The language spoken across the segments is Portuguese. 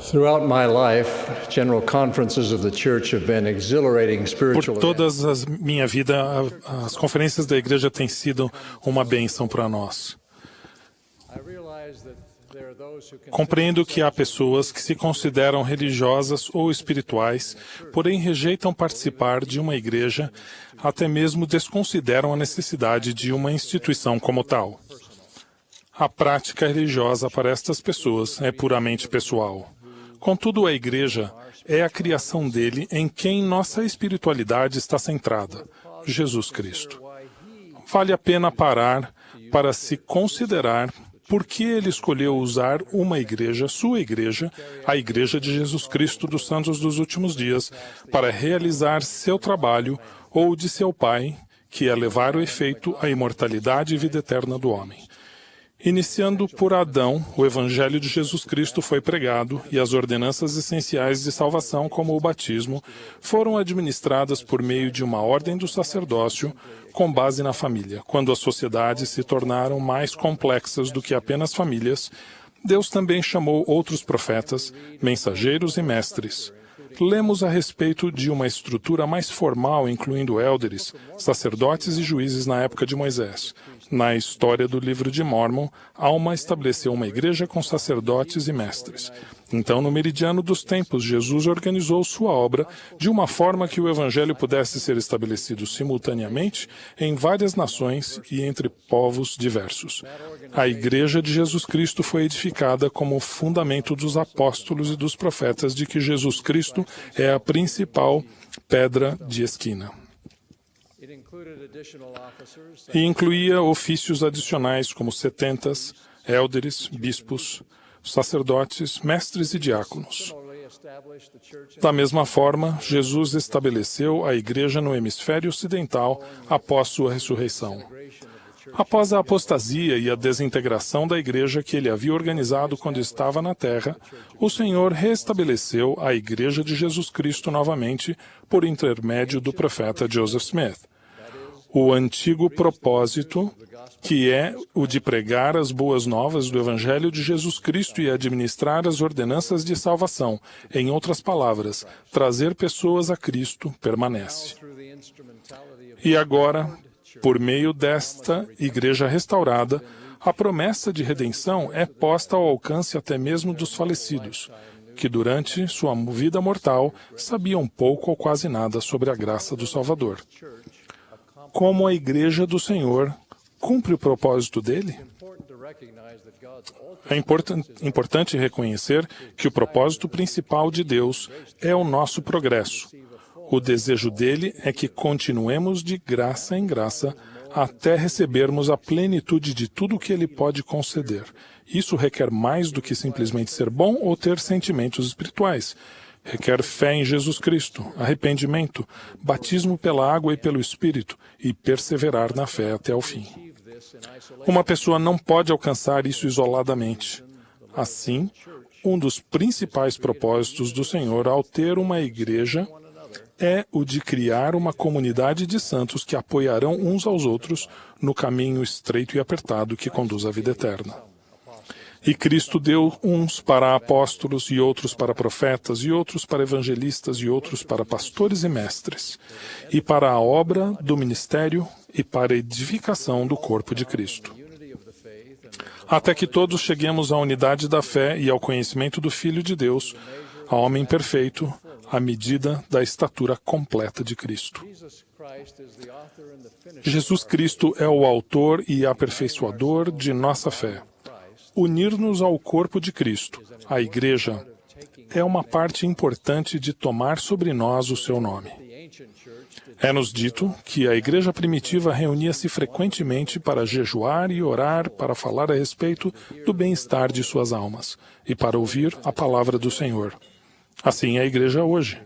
Throughout my life, general conferences of the church have been exhilarating Por spiritual events. toda a minha vida, as conferências da igreja têm sido uma bênção para nós. Compreendo que há pessoas que se consideram religiosas ou espirituais, porém rejeitam participar de uma igreja, até mesmo desconsideram a necessidade de uma instituição como tal. A prática religiosa para estas pessoas é puramente pessoal. Contudo, a igreja é a criação dele em quem nossa espiritualidade está centrada, Jesus Cristo. Vale a pena parar para se considerar por que ele escolheu usar uma igreja, sua igreja, a Igreja de Jesus Cristo dos Santos dos Últimos Dias, para realizar seu trabalho ou de seu Pai, que é levar o efeito à imortalidade e vida eterna do homem. Iniciando por Adão, o Evangelho de Jesus Cristo foi pregado e as ordenanças essenciais de salvação, como o batismo, foram administradas por meio de uma ordem do sacerdócio com base na família. Quando as sociedades se tornaram mais complexas do que apenas famílias, Deus também chamou outros profetas, mensageiros e mestres. Lemos a respeito de uma estrutura mais formal, incluindo élderes, sacerdotes e juízes na época de Moisés. Na história do livro de Mórmon, Alma estabeleceu uma igreja com sacerdotes e mestres. Então, no meridiano dos tempos, Jesus organizou sua obra de uma forma que o evangelho pudesse ser estabelecido simultaneamente em várias nações e entre povos diversos. A igreja de Jesus Cristo foi edificada como fundamento dos apóstolos e dos profetas de que Jesus Cristo é a principal pedra de esquina. E incluía ofícios adicionais como setentas, élderes, bispos, sacerdotes, mestres e diáconos. Da mesma forma, Jesus estabeleceu a igreja no hemisfério ocidental após sua ressurreição. Após a apostasia e a desintegração da igreja que ele havia organizado quando estava na terra, o Senhor reestabeleceu a igreja de Jesus Cristo novamente por intermédio do profeta Joseph Smith. O antigo propósito, que é o de pregar as boas novas do Evangelho de Jesus Cristo e administrar as ordenanças de salvação, em outras palavras, trazer pessoas a Cristo, permanece. E agora, por meio desta igreja restaurada, a promessa de redenção é posta ao alcance até mesmo dos falecidos, que durante sua vida mortal sabiam pouco ou quase nada sobre a graça do Salvador. Como a igreja do Senhor cumpre o propósito dele? É importante reconhecer que o propósito principal de Deus é o nosso progresso. O desejo dele é que continuemos de graça em graça até recebermos a plenitude de tudo o que ele pode conceder. Isso requer mais do que simplesmente ser bom ou ter sentimentos espirituais. Requer fé em Jesus Cristo, arrependimento, batismo pela água e pelo Espírito e perseverar na fé até o fim. Uma pessoa não pode alcançar isso isoladamente. Assim, um dos principais propósitos do Senhor ao ter uma igreja é o de criar uma comunidade de santos que apoiarão uns aos outros no caminho estreito e apertado que conduz à vida eterna. E Cristo deu uns para apóstolos, e outros para profetas, e outros para evangelistas, e outros para pastores e mestres, e para a obra do ministério e para a edificação do corpo de Cristo. Até que todos cheguemos à unidade da fé e ao conhecimento do Filho de Deus, ao homem perfeito, à medida da estatura completa de Cristo. Jesus Cristo é o autor e aperfeiçoador de nossa fé. Unir-nos ao corpo de Cristo, a Igreja, é uma parte importante de tomar sobre nós o seu nome. É-nos dito que a Igreja primitiva reunia-se frequentemente para jejuar e orar, para falar a respeito do bem-estar de suas almas e para ouvir a palavra do Senhor. Assim é a Igreja hoje.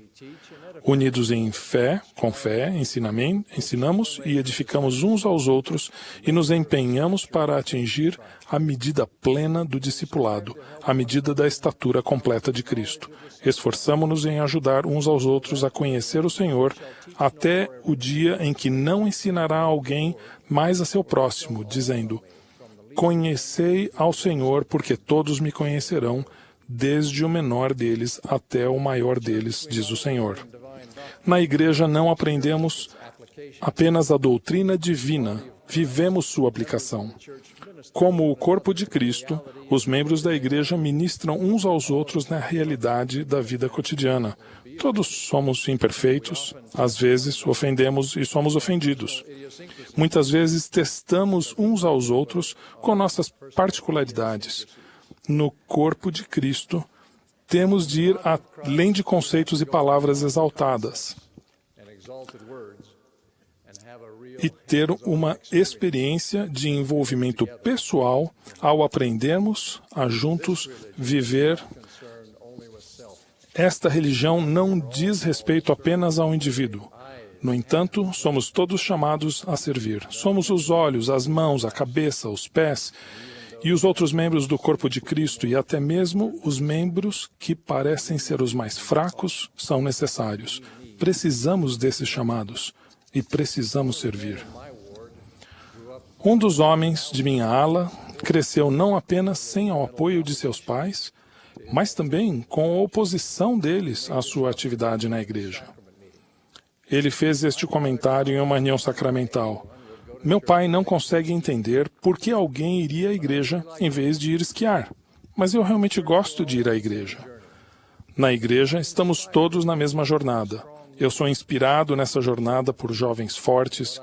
Unidos em fé, com fé, ensinamos e edificamos uns aos outros e nos empenhamos para atingir a medida plena do discipulado, a medida da estatura completa de Cristo. Esforçamo-nos em ajudar uns aos outros a conhecer o Senhor até o dia em que não ensinará alguém mais a seu próximo, dizendo: "Conhecei ao Senhor, porque todos me conhecerão, desde o menor deles até o maior deles, diz o Senhor. Na igreja não aprendemos apenas a doutrina divina, vivemos sua aplicação. Como o corpo de Cristo, os membros da igreja ministram uns aos outros na realidade da vida cotidiana. Todos somos imperfeitos, às vezes ofendemos e somos ofendidos. Muitas vezes testamos uns aos outros com nossas particularidades. No corpo de Cristo, temos de ir além de conceitos e palavras exaltadas e ter uma experiência de envolvimento pessoal ao aprendermos a juntos viver. Esta religião não diz respeito apenas ao indivíduo. No entanto, somos todos chamados a servir. Somos os olhos, as mãos, a cabeça, os pés e os outros membros do corpo de Cristo, e até mesmo os membros que parecem ser os mais fracos são necessários. Precisamos desses chamados e precisamos servir. Um dos homens de minha ala cresceu não apenas sem o apoio de seus pais, mas também com a oposição deles à sua atividade na igreja. Ele fez este comentário em uma reunião sacramental. Meu pai não consegue entender por que alguém iria à igreja em vez de ir esquiar, mas eu realmente gosto de ir à igreja. Na igreja, estamos todos na mesma jornada. Eu sou inspirado nessa jornada por jovens fortes,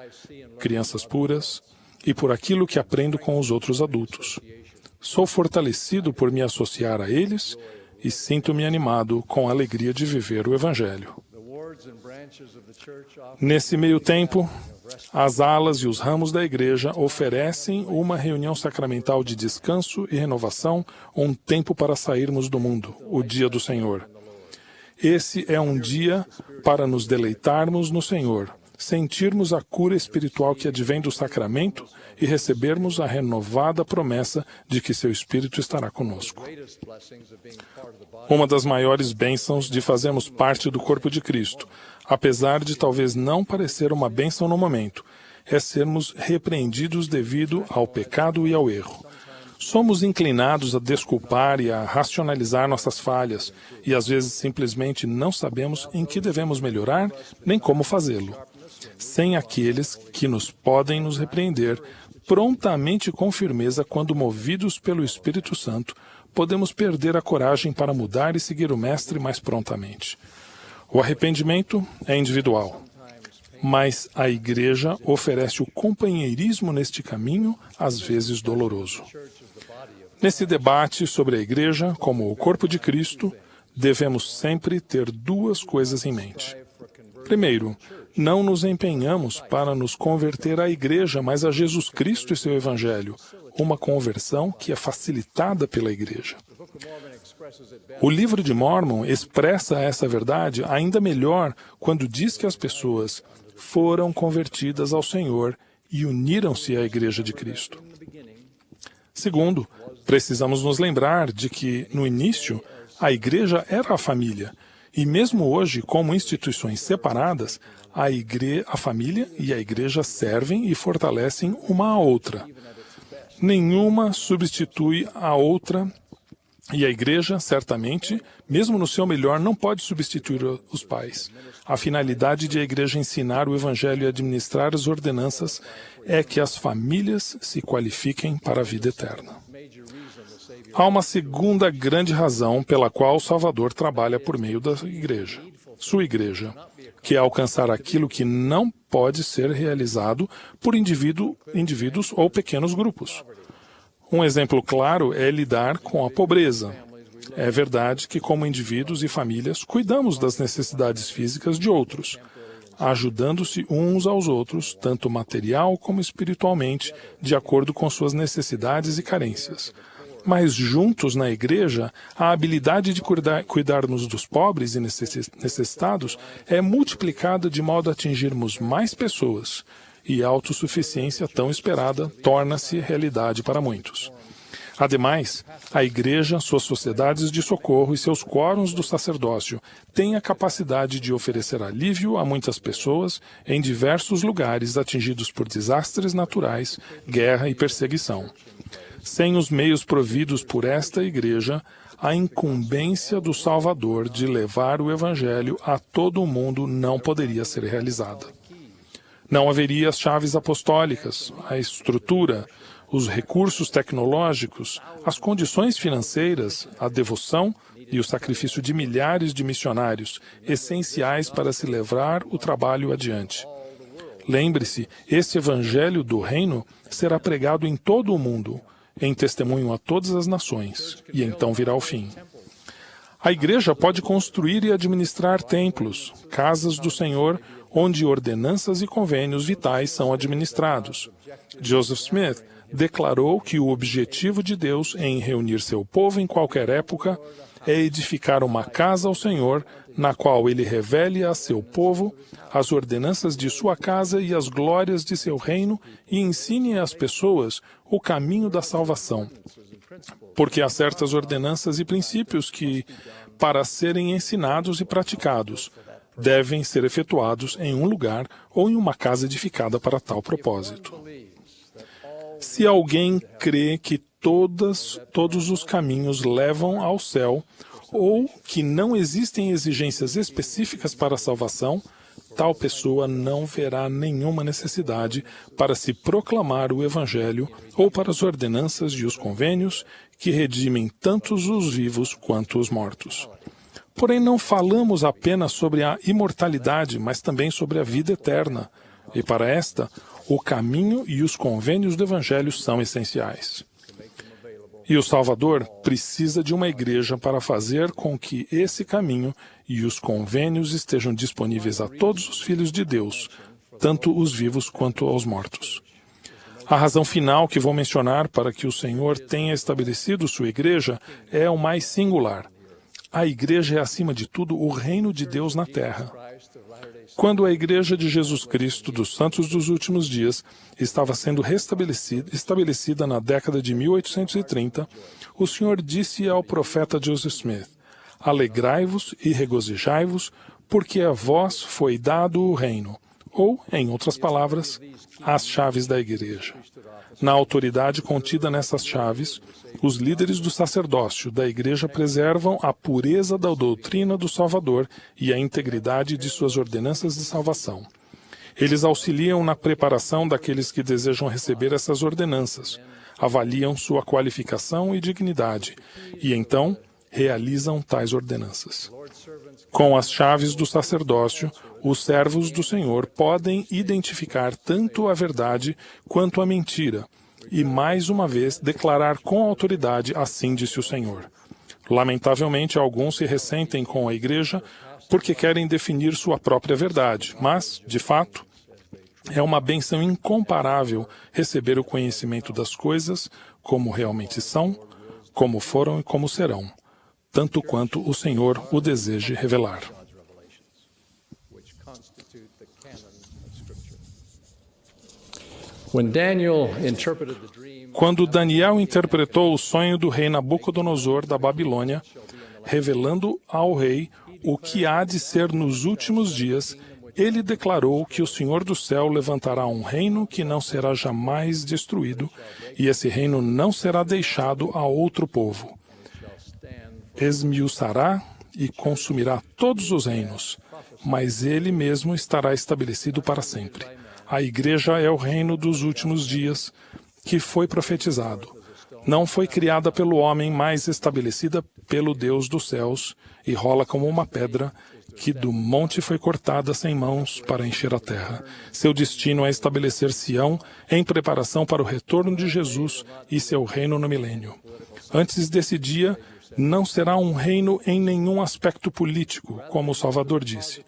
crianças puras, e por aquilo que aprendo com os outros adultos. Sou fortalecido por me associar a eles e sinto-me animado com a alegria de viver o Evangelho. Nesse meio tempo, as alas e os ramos da igreja oferecem uma reunião sacramental de descanso e renovação, um tempo para sairmos do mundo, o dia do Senhor. Esse é um dia para nos deleitarmos no Senhor, sentirmos a cura espiritual que advém do sacramento e recebermos a renovada promessa de que seu Espírito estará conosco. Uma das maiores bênçãos de fazermos parte do corpo de Cristo, apesar de talvez não parecer uma bênção no momento, é sermos repreendidos devido ao pecado e ao erro. Somos inclinados a desculpar e a racionalizar nossas falhas, e às vezes simplesmente não sabemos em que devemos melhorar, nem como fazê-lo. Sem aqueles que nos podem nos repreender, prontamente e com firmeza, quando movidos pelo Espírito Santo, podemos perder a coragem para mudar e seguir o Mestre mais prontamente. O arrependimento é individual, mas a Igreja oferece o companheirismo neste caminho, às vezes doloroso. Nesse debate sobre a Igreja como o corpo de Cristo, devemos sempre ter duas coisas em mente. Primeiro, não nos empenhamos para nos converter à Igreja, mas a Jesus Cristo e seu Evangelho, uma conversão que é facilitada pela Igreja. O livro de Mórmon expressa essa verdade ainda melhor quando diz que as pessoas foram convertidas ao Senhor e uniram-se à Igreja de Cristo. Segundo, precisamos nos lembrar de que, no início, a Igreja era a família, e mesmo hoje, como instituições separadas, a família e a Igreja servem e fortalecem uma a outra. Nenhuma substitui a outra, e a Igreja, certamente, mesmo no seu melhor, não pode substituir os pais. A finalidade de a Igreja ensinar o Evangelho e administrar as ordenanças é que as famílias se qualifiquem para a vida eterna. Há uma segunda grande razão pela qual o Salvador trabalha por meio da Igreja, sua Igreja, que é alcançar aquilo que não pode ser realizado por indivíduos ou pequenos grupos. Um exemplo claro é lidar com a pobreza. É verdade que, como indivíduos e famílias, cuidamos das necessidades físicas de outros, ajudando-se uns aos outros, tanto material como espiritualmente, de acordo com suas necessidades e carências. Mas juntos na Igreja, a habilidade de cuidarmos dos pobres e necessitados é multiplicada de modo a atingirmos mais pessoas, e a autossuficiência tão esperada torna-se realidade para muitos. Ademais, a Igreja, suas sociedades de socorro e seus quórums do sacerdócio têm a capacidade de oferecer alívio a muitas pessoas em diversos lugares atingidos por desastres naturais, guerra e perseguição. Sem os meios providos por esta Igreja, a incumbência do Salvador de levar o Evangelho a todo o mundo não poderia ser realizada. Não haveria as chaves apostólicas, a estrutura, os recursos tecnológicos, as condições financeiras, a devoção e o sacrifício de milhares de missionários, essenciais para se levar o trabalho adiante. Lembre-se, esse Evangelho do Reino será pregado em todo o mundo, em testemunho a todas as nações, e então virá o fim. A Igreja pode construir e administrar templos, casas do Senhor, onde ordenanças e convênios vitais são administrados. Joseph Smith declarou que o objetivo de Deus em reunir seu povo em qualquer época é edificar uma casa ao Senhor, na qual ele revele a seu povo as ordenanças de sua casa e as glórias de seu reino e ensine às pessoas o caminho da salvação. Porque há certas ordenanças e princípios que, para serem ensinados e praticados, devem ser efetuados em um lugar ou em uma casa edificada para tal propósito. Se alguém crê que todos os caminhos levam ao céu, ou que não existem exigências específicas para a salvação, tal pessoa não verá nenhuma necessidade para se proclamar o Evangelho ou para as ordenanças e os convênios que redimem tanto os vivos quanto os mortos. Porém, não falamos apenas sobre a imortalidade, mas também sobre a vida eterna. E para esta, o caminho e os convênios do Evangelho são essenciais. E o Salvador precisa de uma igreja para fazer com que esse caminho e os convênios estejam disponíveis a todos os filhos de Deus, tanto os vivos quanto aos mortos. A razão final que vou mencionar para que o Senhor tenha estabelecido sua igreja é o mais singular. A igreja é, acima de tudo, o reino de Deus na terra. Quando a Igreja de Jesus Cristo dos Santos dos Últimos Dias estava sendo estabelecida na década de 1830, o Senhor disse ao profeta Joseph Smith: "Alegrai-vos e regozijai-vos, porque a vós foi dado o reino", ou, em outras palavras, as chaves da igreja. Na autoridade contida nessas chaves, os líderes do sacerdócio da igreja preservam a pureza da doutrina do Salvador e a integridade de suas ordenanças de salvação. Eles auxiliam na preparação daqueles que desejam receber essas ordenanças, avaliam sua qualificação e dignidade, e então realizam tais ordenanças. Com as chaves do sacerdócio, os servos do Senhor podem identificar tanto a verdade quanto a mentira, e mais uma vez declarar com autoridade: assim disse o Senhor. Lamentavelmente, alguns se ressentem com a igreja porque querem definir sua própria verdade, mas, de fato, é uma bênção incomparável receber o conhecimento das coisas como realmente são, como foram e como serão, tanto quanto o Senhor o deseje revelar. Quando Daniel interpretou o sonho do rei Nabucodonosor da Babilônia, revelando ao rei o que há de ser nos últimos dias, ele declarou que o Senhor do céu levantará um reino que não será jamais destruído, e esse reino não será deixado a outro povo. Esmiuçará e consumirá todos os reinos, mas ele mesmo estará estabelecido para sempre. A igreja é o reino dos últimos dias, que foi profetizado. Não foi criada pelo homem, mas estabelecida pelo Deus dos céus, e rola como uma pedra, que do monte foi cortada sem mãos para encher a terra. Seu destino é estabelecer Sião em preparação para o retorno de Jesus e seu reino no milênio. Antes desse dia, não será um reino em nenhum aspecto político, como o Salvador disse.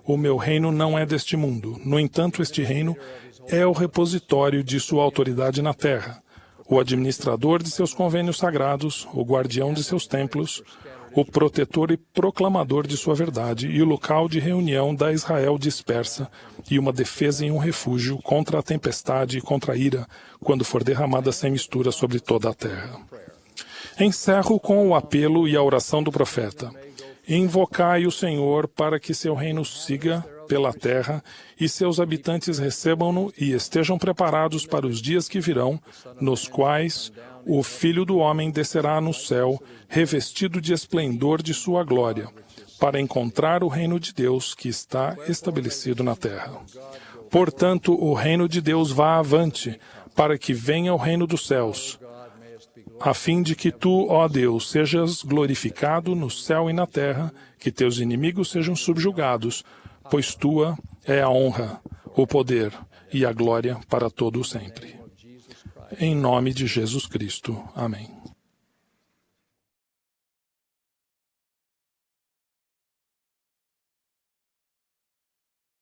O meu reino não é deste mundo. No entanto, este reino é o repositório de sua autoridade na terra, o administrador de seus convênios sagrados, o guardião de seus templos, o protetor e proclamador de sua verdade e o local de reunião da Israel dispersa e uma defesa e um refúgio contra a tempestade e contra a ira, quando for derramada sem mistura sobre toda a terra. Encerro com o apelo e a oração do profeta. Invocai o Senhor para que seu reino siga pela terra e seus habitantes recebam-no e estejam preparados para os dias que virão, nos quais o Filho do Homem descerá no céu, revestido de esplendor de sua glória, para encontrar o reino de Deus que está estabelecido na terra. Portanto, o reino de Deus vá avante, para que venha o reino dos céus, a fim de que tu, ó Deus, sejas glorificado no céu e na terra, que teus inimigos sejam subjugados, pois tua é a honra, o poder e a glória para todo o sempre. Em nome de Jesus Cristo. Amém.